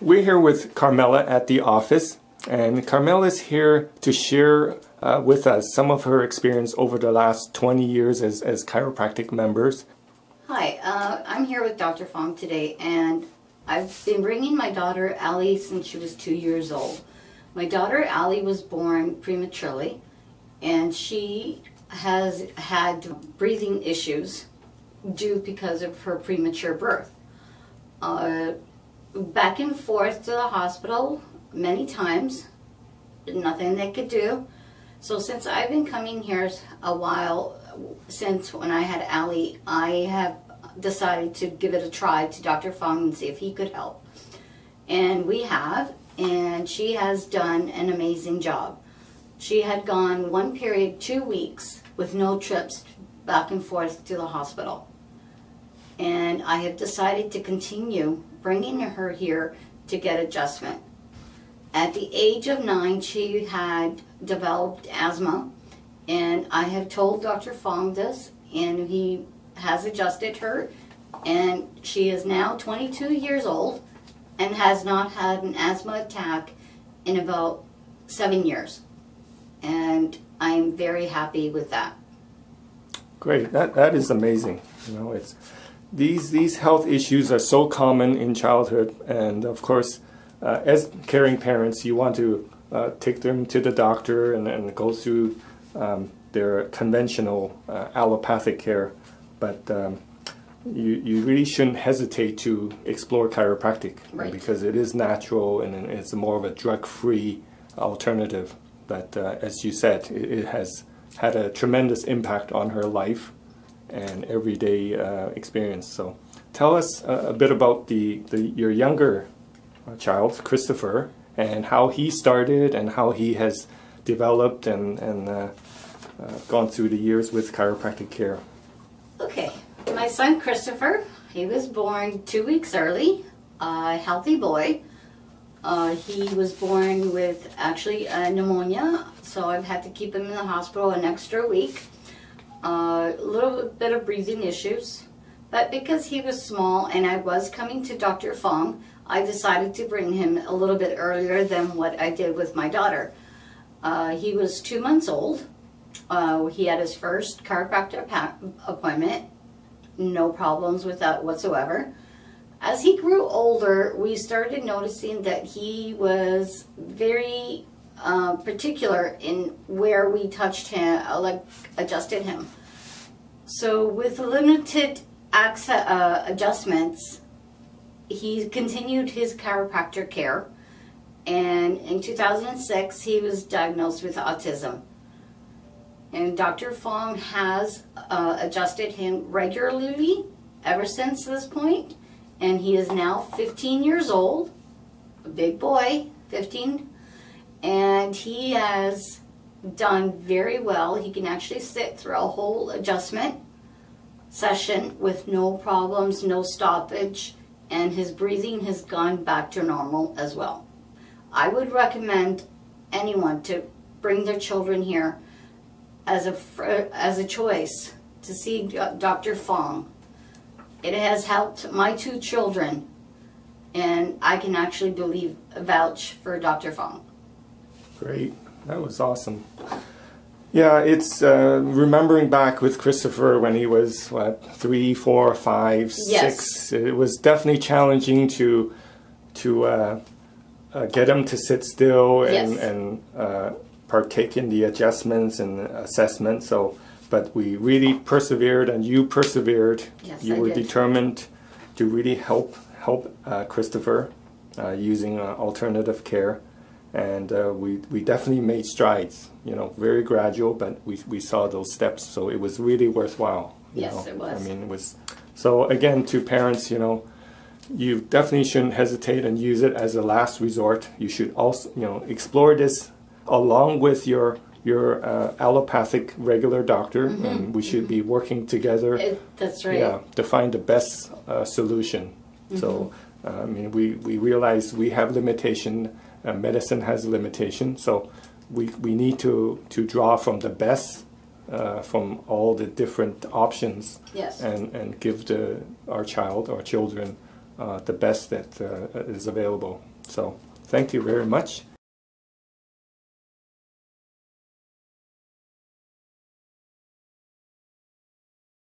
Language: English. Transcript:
We're here with Carmela at the office, and Carmela's here to share with us some of her experience over the last 20 years as chiropractic members. Hi, I'm here with Dr. Fong today, and I've been bringing my daughter Allie since she was 2 years old. My daughter Allie was born prematurely, and she has had breathing issues due because of her premature birth. Back and forth to the hospital many times, nothing they could do. So since I've been coming here a while, since when I had Allie, I have decided to give it a try to Dr. Fong and see if he could help. And we have, and she has done an amazing job. She had gone one period 2 weeks with no trips back and forth to the hospital. And I have decided to continue bringing her here to get adjustment. At the age of 9, she had developed asthma, and I have told Dr. Fong this, and he has adjusted her, and she is now 22 years old and has not had an asthma attack in about 7 years. And I'm very happy with that. Great, that is amazing. You know, it's these health issues are so common in childhood, and of course, as caring parents, you want to take them to the doctor and go through their conventional allopathic care, but you really shouldn't hesitate to explore chiropractic, right, because it is natural and it's more of a drug-free alternative. But as you said, it has had a tremendous impact on her life and everyday experience. So tell us a bit about your younger child, Christopher, and how he started and how he has developed and gone through the years with chiropractic care. Okay, my son Christopher, he was born 2 weeks early, a healthy boy. He was born with actually pneumonia, so I've had to keep him in the hospital an extra week. A little bit of breathing issues, but because he was small and I was coming to Dr. Fong, I decided to bring him a little bit earlier than what I did with my daughter. He was 2 months old. He had his first chiropractor appointment. No problems with that whatsoever. As he grew older, we started noticing that he was very particular in where we touched him, like adjusted him. So with limited access, adjustments, he continued his chiropractor care, and in 2006 he was diagnosed with autism. And Dr. Fong has adjusted him regularly ever since this point, and he is now 15 years old, a big boy, 15, and he has done very well. He can actually sit through a whole adjustment session with no problems, no stoppage, and his breathing has gone back to normal as well. I would recommend anyone to bring their children here as a choice to see Dr. Fong. It has helped my 2 children, and I can actually vouch for Dr. Fong. Great, that was awesome. Yeah, it's remembering back with Christopher when he was, what, 3, 4, 5, Yes. 6. It was definitely challenging to get him to sit still and partake in the adjustments and assessments. So, but we really persevered, and you persevered. Yes, you I were did. determined to really help Christopher using alternative care. And we definitely made strides, you know, very gradual, but we saw those steps, so it was really worthwhile. Yes, it was. I mean, it was. So again, to parents, you know, you definitely shouldn't hesitate and use it as a last resort. You should also, you know, explore this along with your allopathic regular doctor, and we should be working together. That's right. Yeah, to find the best solution. So, I mean, we realize we have limitation. Medicine has limitation, so we need to draw from the best from all the different options, Yes. and give our children the best that is available. So thank you very much.